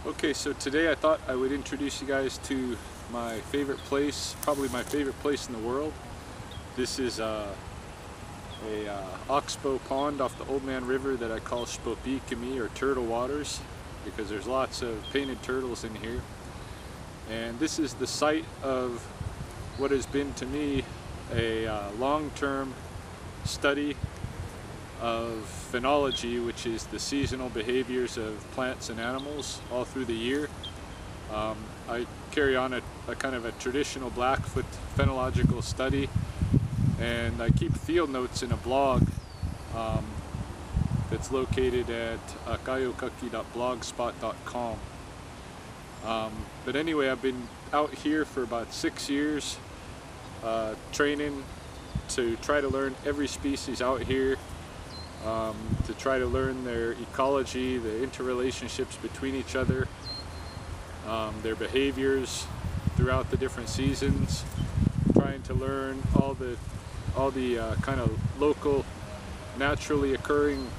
Okay, so today I thought I would introduce you guys to my favorite place, probably my favorite place in the world. This is a oxbow pond off the Old Man River that I call Sspopiikimi, or turtle waters, because there's lots of painted turtles in here. And this is the site of what has been to me a long-term study of phenology, which is the seasonal behaviors of plants and animals all through the year. I carry on a kind of a traditional Blackfoot phenological study, and I keep field notes in a blog that's located at akayokaki.blogspot.com. But anyway, I've been out here for about 6 years training to try to learn every species out here, to try to learn their ecology, the interrelationships between each other, their behaviors throughout the different seasons, trying to learn all the kind of local, naturally occurring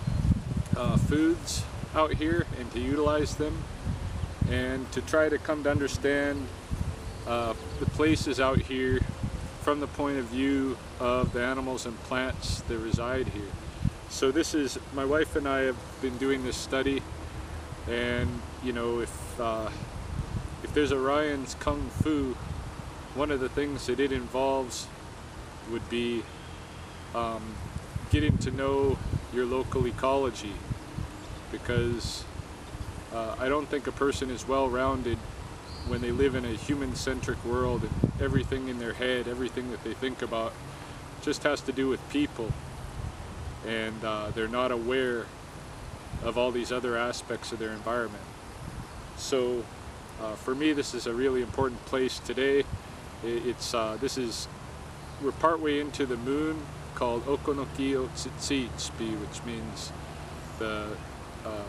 foods out here and to utilize them, and to try to come to understand the places out here from the point of view of the animals and plants that reside here. So this is, my wife and I have been doing this study, and you know, if there's Orion's Kung Fu, one of the things that it involves would be getting to know your local ecology, because I don't think a person is well-rounded when they live in a human-centric world and everything in their head, everything that they think about just has to do with people, and they're not aware of all these other aspects of their environment. So for me, this is a really important place today. We're partway into the moon, called Okonoki o Sspopiikimi, which means the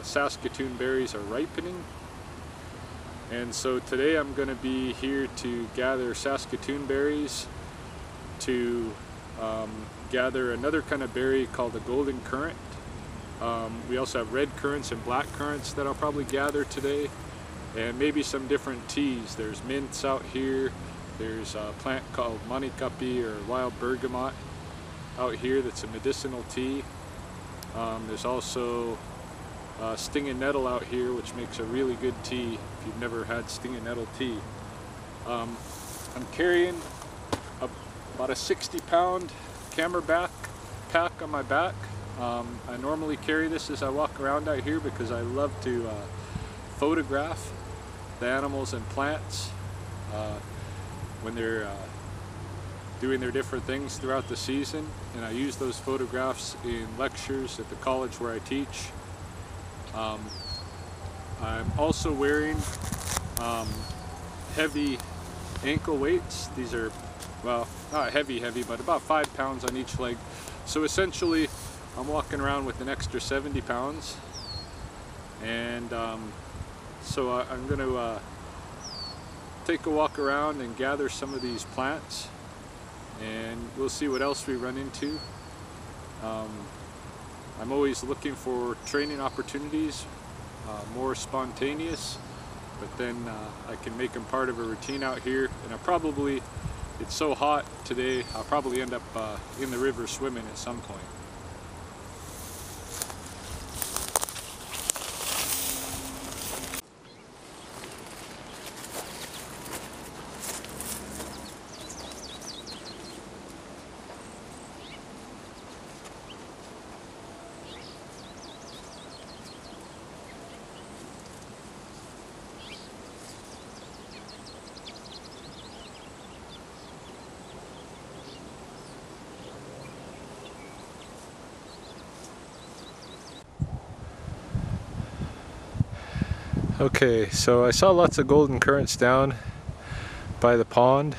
Saskatoon berries are ripening. And so today I'm going to be here to gather Saskatoon berries, to gather another kind of berry called the golden currant. We also have red currants and black currants that I'll probably gather today, and maybe some different teas. There's mints out here. There's a plant called manikapi, or wild bergamot, out here that's a medicinal tea. There's also stinging nettle out here, which makes a really good tea if you've never had stinging nettle tea. I'm carrying about a 60-pound camera pack on my back. I normally carry this as I walk around out here because I love to photograph the animals and plants when they're doing their different things throughout the season, and I use those photographs in lectures at the college where I teach. I'm also wearing heavy ankle weights. These are, well, not heavy, but about 5 pounds on each leg. So essentially, I'm walking around with an extra 70 pounds. And so I'm going to take a walk around and gather some of these plants, and we'll see what else we run into. I'm always looking for training opportunities, more spontaneous, but then I can make them part of a routine out here. And it's so hot today, I'll probably end up in the river swimming at some point. Okay, so I saw lots of golden currants down by the pond,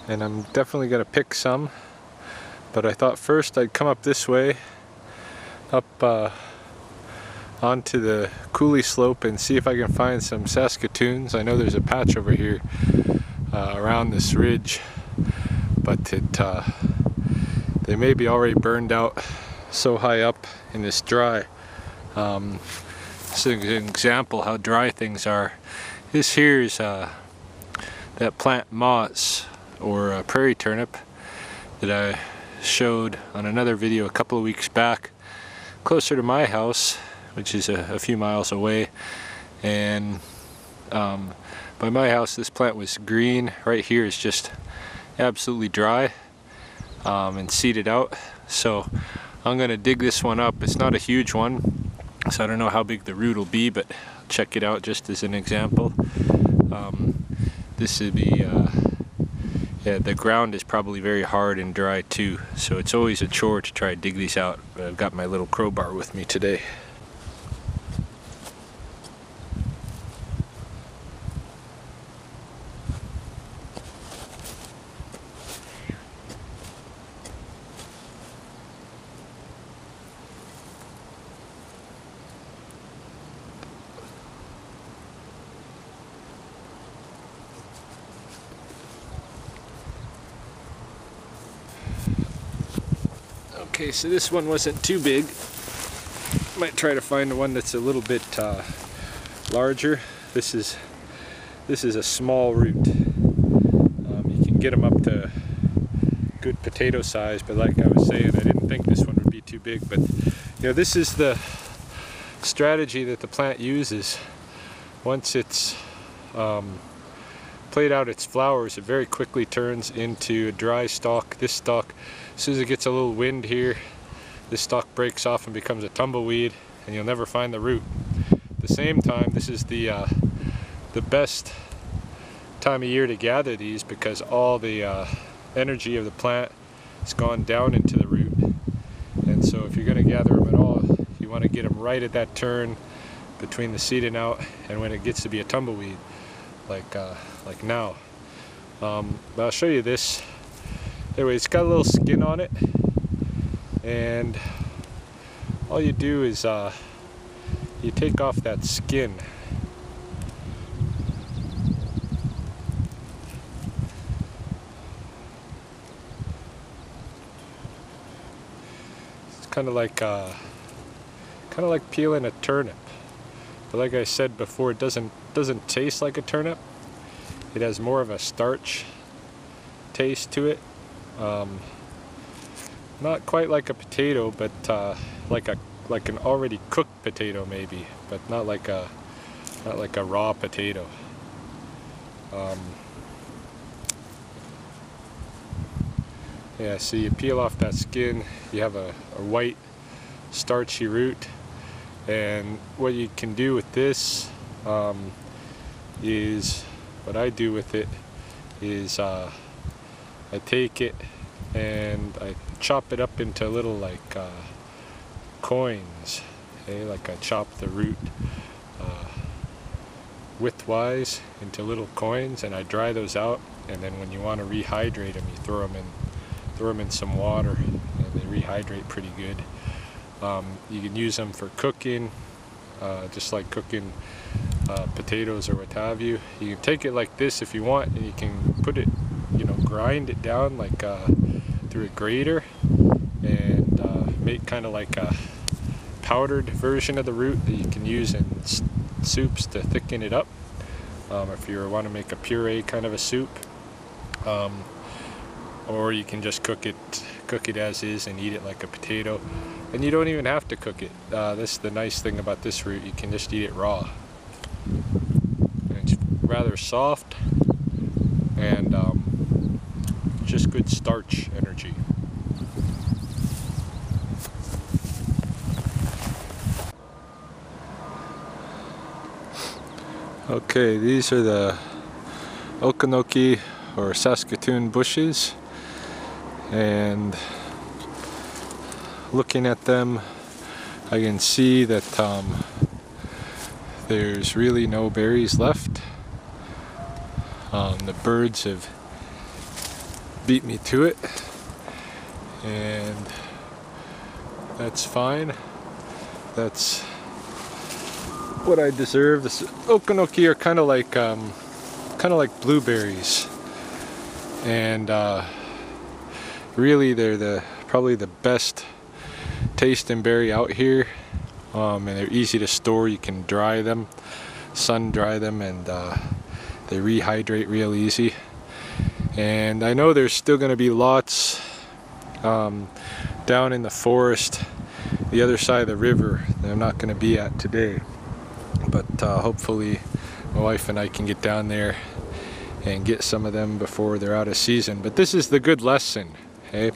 and I'm definitely going to pick some, but I thought first I'd come up this way, up onto the coulee slope, and see if I can find some Saskatoons. I know there's a patch over here around this ridge, but they may be already burned out so high up in this dry. This is an example how dry things are. This here is that plant moss, or prairie turnip, that I showed on another video a couple of weeks back, closer to my house, which is a few miles away. And by my house, this plant was green. Right here is just absolutely dry and seeded out. So I'm gonna dig this one up. It's not a huge one, so I don't know how big the root will be, but check it out just as an example. This would be, yeah, the ground is probably very hard and dry too, so it's always a chore to try to dig these out. But I've got my little crowbar with me today. Okay, so this one wasn't too big. Might try to find one that's a little bit larger. This is a small root. You can get them up to good potato size, but like I was saying, I didn't think this one would be too big. But you know, this is the strategy that the plant uses. Once it's played out its flowers, it very quickly turns into a dry stalk. This stalk, as soon as it gets a little wind here, this stalk breaks off and becomes a tumbleweed, and you'll never find the root. At the same time, this is the best time of year to gather these, because all the energy of the plant has gone down into the root. And so if you're going to gather them at all, you want to get them right at that turn between the seeding out and when it gets to be a tumbleweed, like now. But I'll show you this. Anyway, it's got a little skin on it, and all you do is you take off that skin. It's kind of like peeling a turnip, but like I said before, it doesn't taste like a turnip. It has more of a starch taste to it. Not quite like a potato, but like an already cooked potato maybe, but not like a raw potato. Yeah, so you peel off that skin, you have a white starchy root, and what you can do with this is, what I do with it is I take it and I chop it up into little like coins. Okay, like I chop the root widthwise into little coins, and I dry those out, and then when you want to rehydrate them, you throw them in some water, and they rehydrate pretty good. You can use them for cooking, just like cooking potatoes or what have you. You can take it like this if you want, and you can put it, you know, grind it down like through a grater, and make kind of like a powdered version of the root that you can use in soups to thicken it up, if you want to make a puree kind of a soup, or you can just cook it as is and eat it like a potato, and you don't even have to cook it. This is the nice thing about this root, you can just eat it raw. And it's rather soft and just good starch energy. Okay, these are the Okanoki or Saskatoon bushes, and looking at them I can see that there's really no berries left. The birds have beat me to it, and that's fine. That's what I deserve. This Okanoki are kind of like blueberries, and really they're probably the best tasting berry out here. and they're easy to store. You can dry them, sun dry them, and they rehydrate real easy. And I know there's still going to be lots down in the forest, the other side of the river, that I'm not going to be at today. But hopefully my wife and I can get down there and get some of them before they're out of season. But this is the good lesson, hey?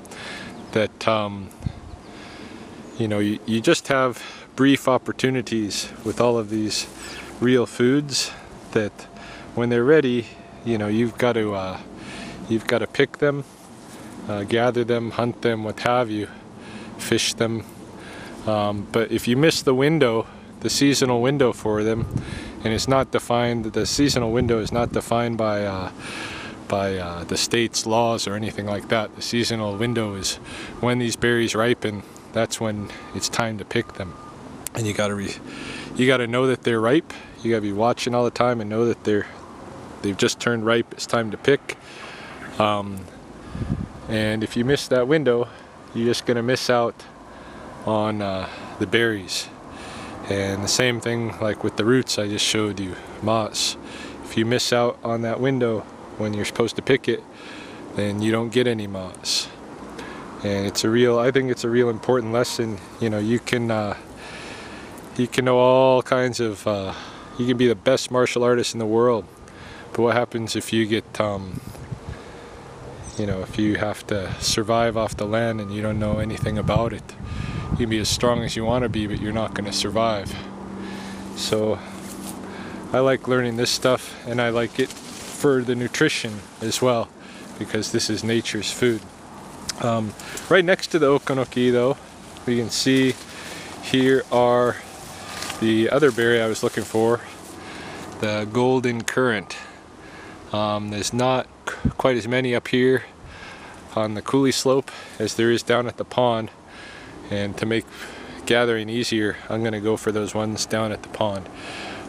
That you know, you just have brief opportunities with all of these real foods, that when they're ready, you know, you've got to pick them, gather them, hunt them, what have you, fish them. But if you miss the window, the seasonal window for them, and it's not defined, the seasonal window is not defined by the state's laws or anything like that. The seasonal window is when these berries ripen. That's when it's time to pick them, and you gotta know that they're ripe. You gotta be watching all the time and know that they've just turned ripe. It's time to pick. And if you miss that window, you're just gonna miss out on the berries. And the same thing like with the roots I just showed you, moss. If you miss out on that window when you're supposed to pick it, then you don't get any moss. And I think it's a real important lesson. You know, you can know all kinds of, you can be the best martial artist in the world, but what happens if you get, you know, if you have to survive off the land and you don't know anything about it? You can be as strong as you want to be, but you're not going to survive. So I like learning this stuff, and I like it for the nutrition as well, because this is nature's food. Right next to the okonoki though, we can see here are the other berry I was looking for, the golden currant. There's not quite as many up here on the coulee slope as there is down at the pond, and to make gathering easier, I'm going to go for those ones down at the pond.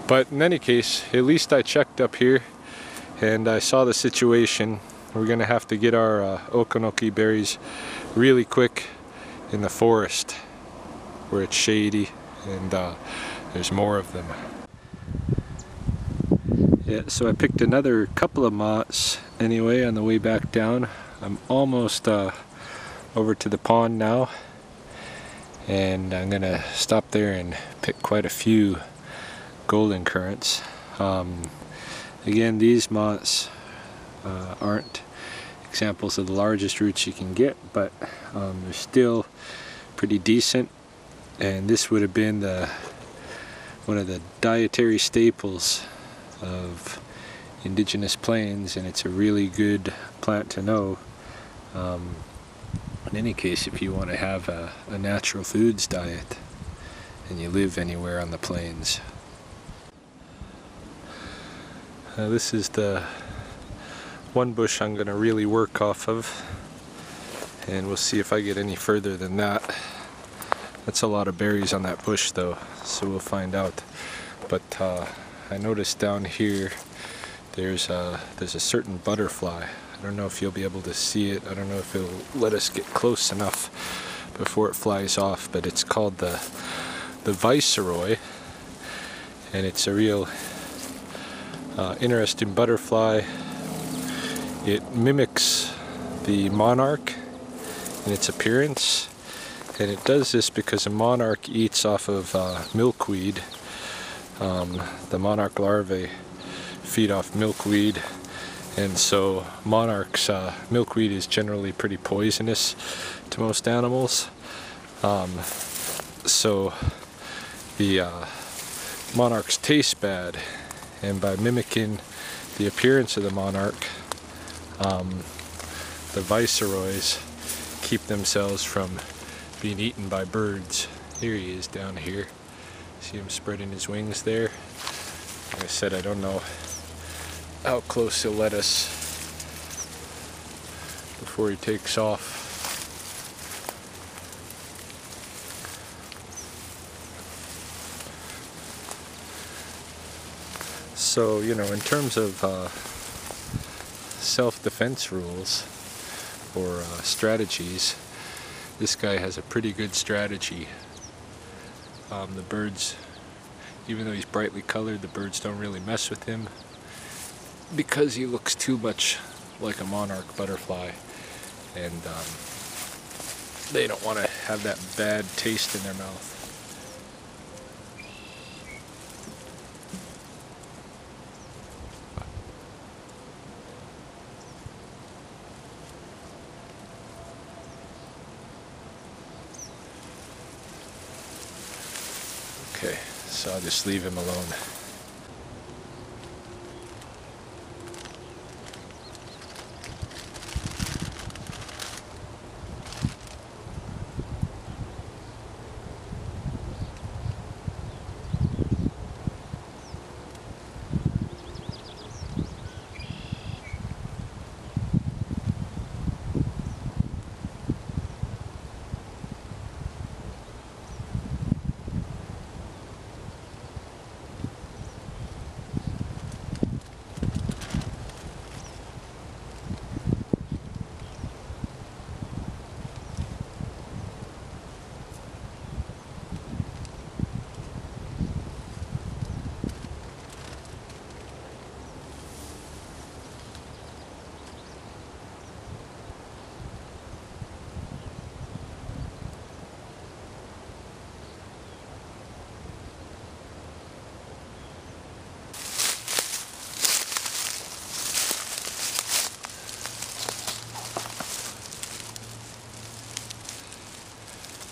But in any case, at least I checked up here and I saw the situation. We're going to have to get our okonoki berries really quick in the forest where it's shady and there's more of them. Yeah, so I picked another couple of moths anyway on the way back down. I'm almost over to the pond now, and I'm gonna stop there and pick quite a few golden currants. Again, these moths aren't examples of the largest roots you can get, but they're still pretty decent, and this would have been one of the dietary staples of indigenous plains, and it's a really good plant to know. In any case, if you want to have a natural foods diet and you live anywhere on the plains. This is the one bush I'm going to really work off of, and we'll see if I get any further than that. That's a lot of berries on that bush though, so we'll find out. But I noticed down here there's a certain butterfly. I don't know if you'll be able to see it. I don't know if it'll let us get close enough before it flies off, but it's called the viceroy, and it's a real interesting butterfly. It mimics the monarch in its appearance, and it does this because a monarch eats off of milkweed. The monarch larvae feed off milkweed, and so monarchs, milkweed is generally pretty poisonous to most animals. So the monarchs taste bad, and by mimicking the appearance of the monarch, the viceroys keep themselves from being eaten by birds. Here he is down here. See him spreading his wings there? Like I said, I don't know how close he'll let us before he takes off. So, you know, in terms of self-defense rules or strategies, this guy has a pretty good strategy. The birds, even though he's brightly colored, the birds don't really mess with him because he looks too much like a monarch butterfly, and they don't want to have that bad taste in their mouth. Okay, so I'll just leave him alone.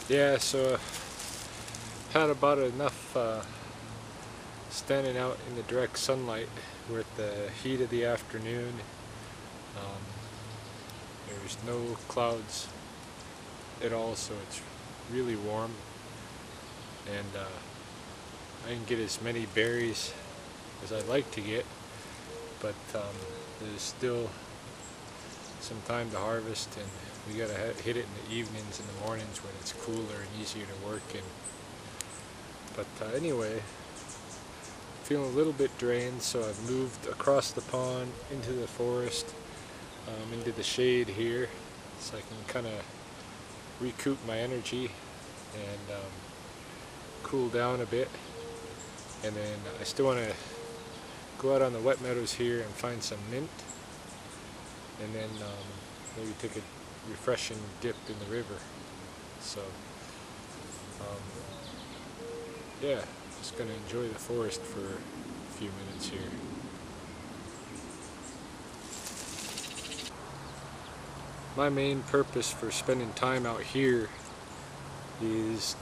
Yeah, so had about enough standing out in the direct sunlight with the heat of the afternoon. There's no clouds at all, so it's really warm, and I didn't get as many berries as I'd like to get, but there's still some time to harvest, and we gotta hit it in the evenings and the mornings when it's cooler and easier to work in. But anyway, feeling a little bit drained, so I've moved across the pond into the forest, into the shade here, so I can kind of recoup my energy and cool down a bit. And then I still want to go out on the wet meadows here and find some mint, and then maybe take a refreshing dip in the river. So yeah, just gonna enjoy the forest for a few minutes here. My main purpose for spending time out here is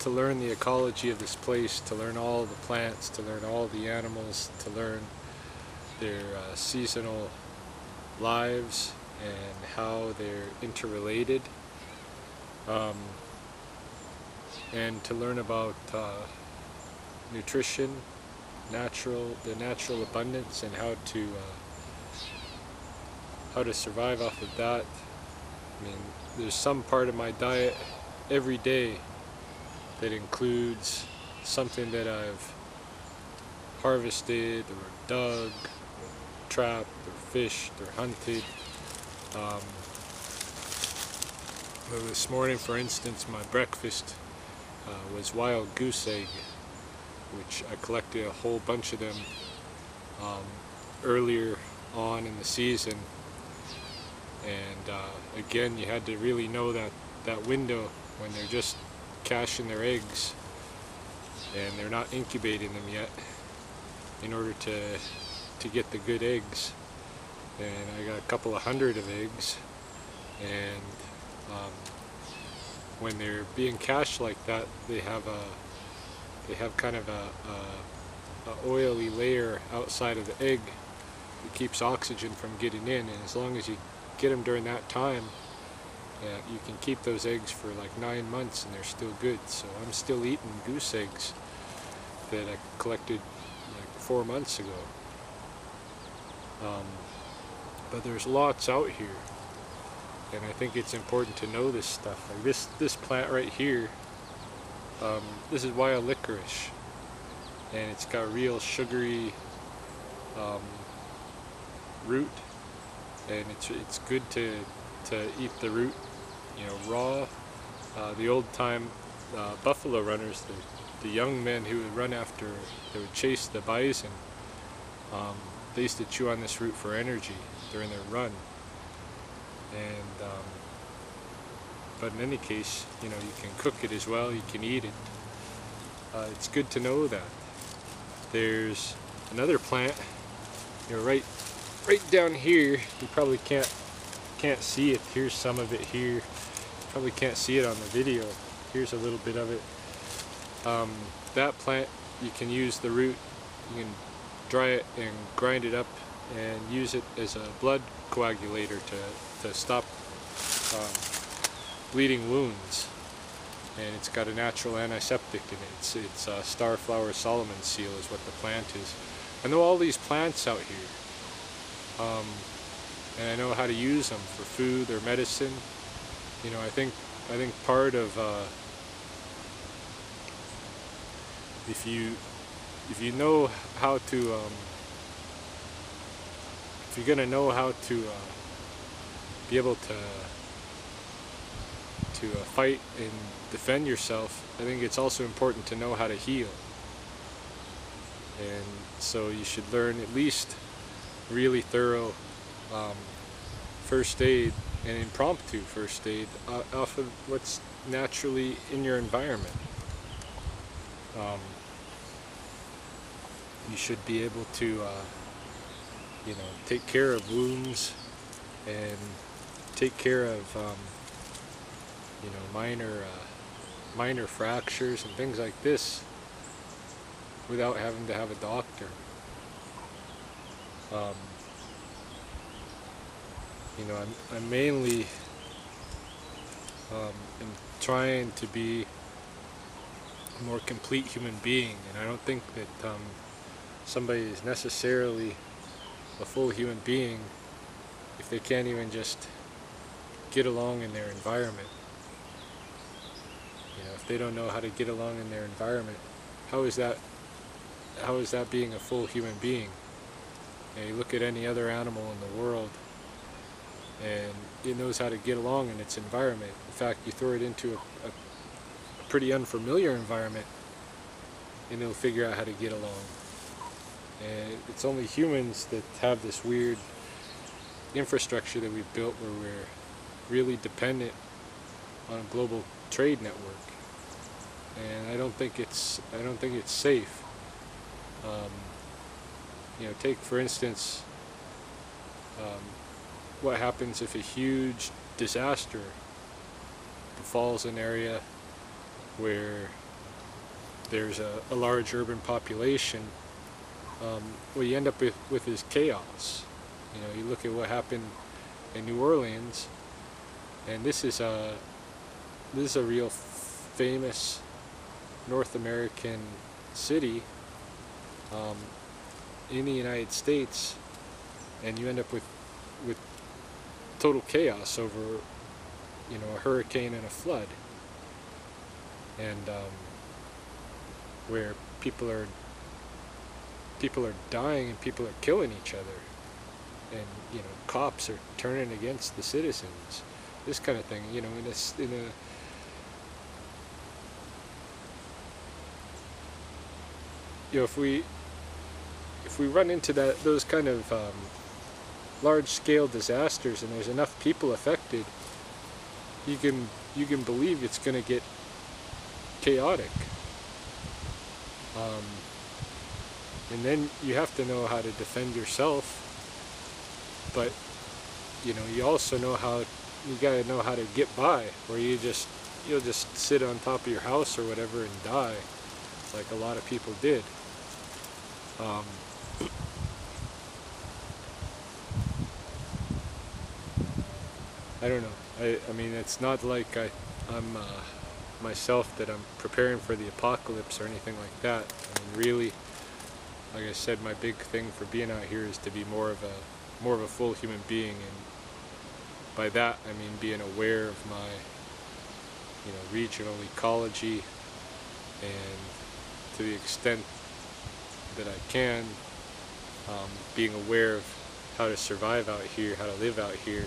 to learn the ecology of this place, to learn all the plants, to learn all the animals, to learn their seasonal lives and how they're interrelated, and to learn about nutrition, the natural abundance, and how to survive off of that. I mean, there's some part of my diet every day that includes something that I've harvested or dug, trapped or fished or hunted. This morning, for instance, my breakfast was wild goose egg, which I collected a whole bunch of them earlier on in the season. And again, you had to really know that window when they're just caching their eggs and they're not incubating them yet, in order to get the good eggs. And I got a couple of hundred of eggs, and when they're being cached like that, they have kind of a oily layer outside of the egg that keeps oxygen from getting in, and as long as you get them during that time, you can keep those eggs for like 9 months and they're still good. So I'm still eating goose eggs that I collected like 4 months ago. But there's lots out here, and I think it's important to know this stuff. Like this plant right here, this is wild licorice, and it's got real sugary root, and it's good to eat the root, you know, raw. The old time buffalo runners, the young men who would run after, they would chase the bison, they used to chew on this root for energy during their run. And but in any case, you can cook it as well, you can eat it. It's good to know that. There's another plant, right down here. You probably can't see it. Here's some of it here. Probably can't see it on the video. Here's a little bit of it. That plant, you can use the root. You can dry it and grind it up and use it as a blood coagulator to stop bleeding wounds. And it's got a natural antiseptic in it. It's starflower Solomon seal is what the plant is. I know all these plants out here, and I know how to use them for food or medicine. I think part of if you know how to if you're gonna know how to be able to fight and defend yourself, I think it's also important to know how to heal. And so you should learn at least really thorough first aid and impromptu first aid off of what's naturally in your environment. You should be able to take care of wounds and take care of minor fractures and things like this without having to have a doctor. I'm mainly am trying to be a more complete human being, and I don't think that somebody is necessarily a full human being if they can't even just get along in their environment. If they don't know how to get along in their environment, how is that being a full human being? You look at any other animal in the world and it knows how to get along in its environment. In fact, you throw it into a pretty unfamiliar environment and it'll figure out how to get along. And it's only humans that have this weird infrastructure that we've built where we're really dependent on a global trade network. And I don't think it's safe. Take for instance what happens if a huge disaster befalls an area where there's a large urban population. What you end up with is chaos. You look at what happened in New Orleans, and this is a real famous North American city in the United States, and you end up with total chaos over a hurricane and a flood, and where people are dying and people are killing each other, and cops are turning against the citizens, this kind of thing. If we run into those kind of large-scale disasters and there's enough people affected, you can believe it's going to get chaotic. And then you have to know how to defend yourself, but you also know you gotta know how to get by, or you'll just sit on top of your house or whatever and die, like a lot of people did. I don't know. I mean, it's not like I'm myself that I'm preparing for the apocalypse or anything like that. I mean, really, like I said, my big thing for being out here is to be more of a full human being, and by that I mean being aware of my regional ecology, and to the extent that I can, being aware of how to survive out here, how to live out here.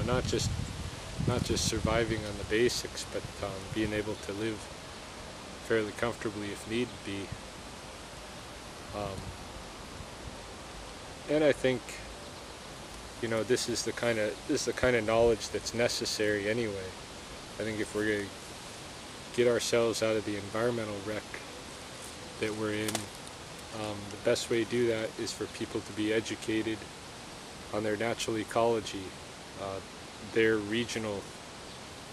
Not just not just surviving on the basics, but being able to live fairly comfortably if need be. And I think, you know, this is the kind of knowledge that's necessary anyway. I think if we're going to get ourselves out of the environmental wreck that we're in, the best way to do that is for people to be educated on their natural ecology, their regional,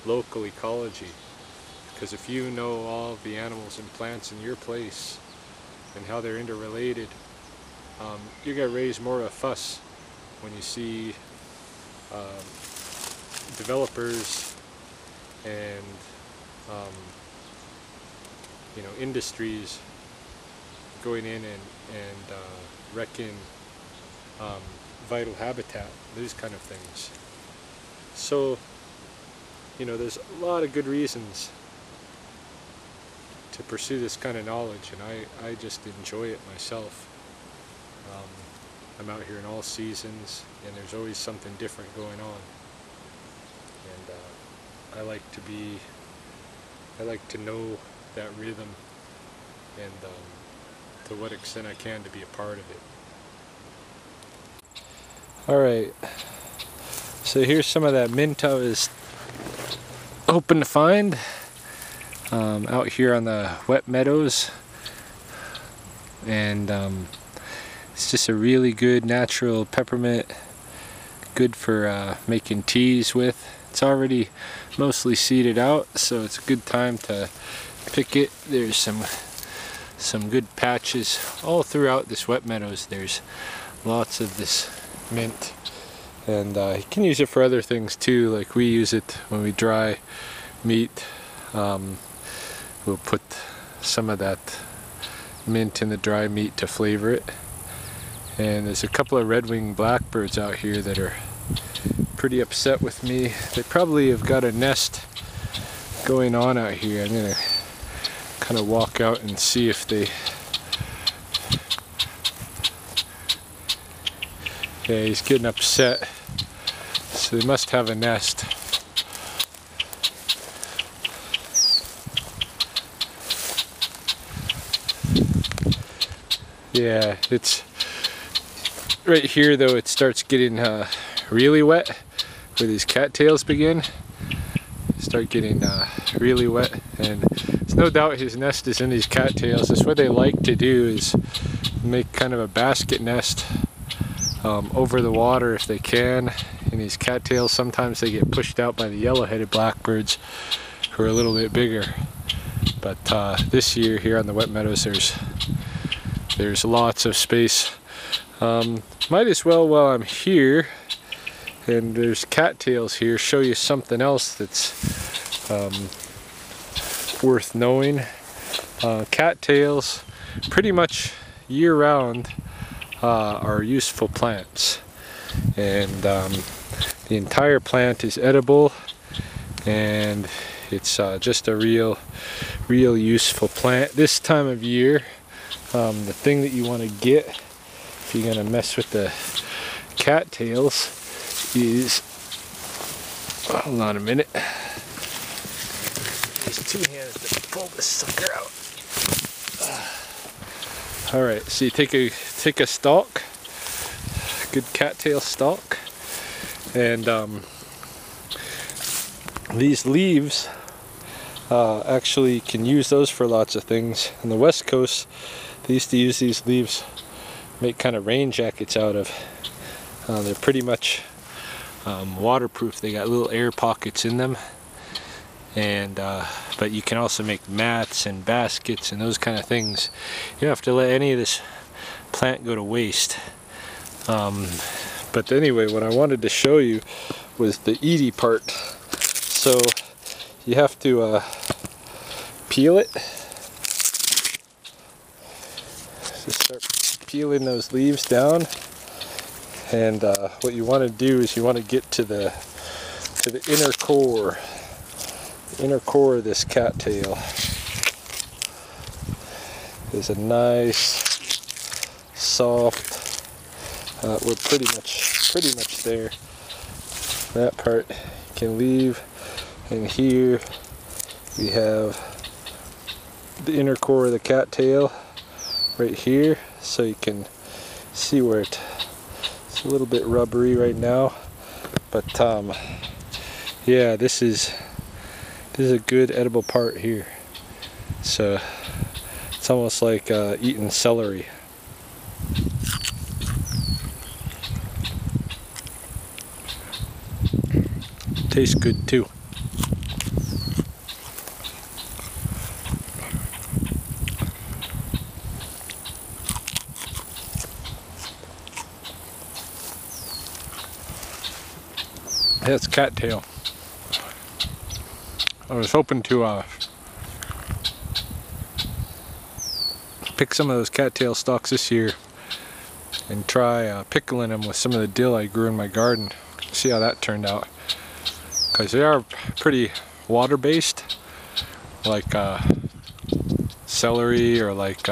local ecology. Because if you know all of the animals and plants in your place and how they're interrelated, you're going to raise more of a fuss when you see developers and you know, industries going in and wrecking vital habitat, these kind of things. So, you know, there's a lot of good reasons to pursue this kind of knowledge, and I just enjoy it myself. I'm out here in all seasons, and there's always something different going on. And I like to know that rhythm, and to what extent I can to be a part of it. Alright, so here's some of that mint I was hoping to find out here on the wet meadows, and it's just a really good natural peppermint, good for making teas with. It's already mostly seeded out, so it's a good time to pick it. There's some good patches all throughout this wet meadows. There's lots of this mint, and you can use it for other things too, like we use it when we dry meat. We'll put some of that mint in the dry meat to flavor it. And there's a couple of red-winged blackbirds out here that are pretty upset with me. They probably have got a nest going on out here. I'm gonna kind of walk out and see if they... Yeah, he's getting upset. So they must have a nest. Yeah, it's right here though, it starts getting really wet where these cattails begin. Start getting really wet, and there's no doubt his nest is in these cattails. That's what they like to do, is make kind of a basket nest over the water if they can. And these cattails, sometimes they get pushed out by the yellow-headed blackbirds who are a little bit bigger. But this year here on the wet meadows, there's lots of space. Might as well, while I'm here and there's cattails here, show you something else that's worth knowing. Cattails, pretty much year-round, are useful plants, and the entire plant is edible, and it's just a real useful plant. This time of year, the thing that you want to get if you're going to mess with the cattails is, hold on a minute, there's two hands to pull this sucker out. Alright, so you take a stalk, good cattail stalk, and these leaves, actually you can use those for lots of things. On the west coast, they used to use these leaves, make kind of rain jackets out of. They're pretty much waterproof. They got little air pockets in them, and but you can also make mats and baskets and those kind of things. You don't have to let any of this plant go to waste. But anyway, what I wanted to show you was the eaty part. So you have to peel it. Just start peeling those leaves down, and what you want to do is you want to get to the inner core of this cattail. There's a nice soft, we're pretty much there. That part can leave. And here we have the inner core of the cattail right here, so you can see where it's a little bit rubbery right now, but yeah, this is a good edible part here. So it's almost like eating celery. Tastes good too. That's cattail. I was hoping to pick some of those cattail stalks this year and try pickling them with some of the dill I grew in my garden. See how that turned out. Because they are pretty water-based, like celery or like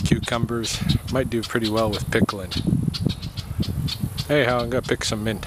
cucumbers. Might do pretty well with pickling. Anyhow, I'm gonna pick some mint.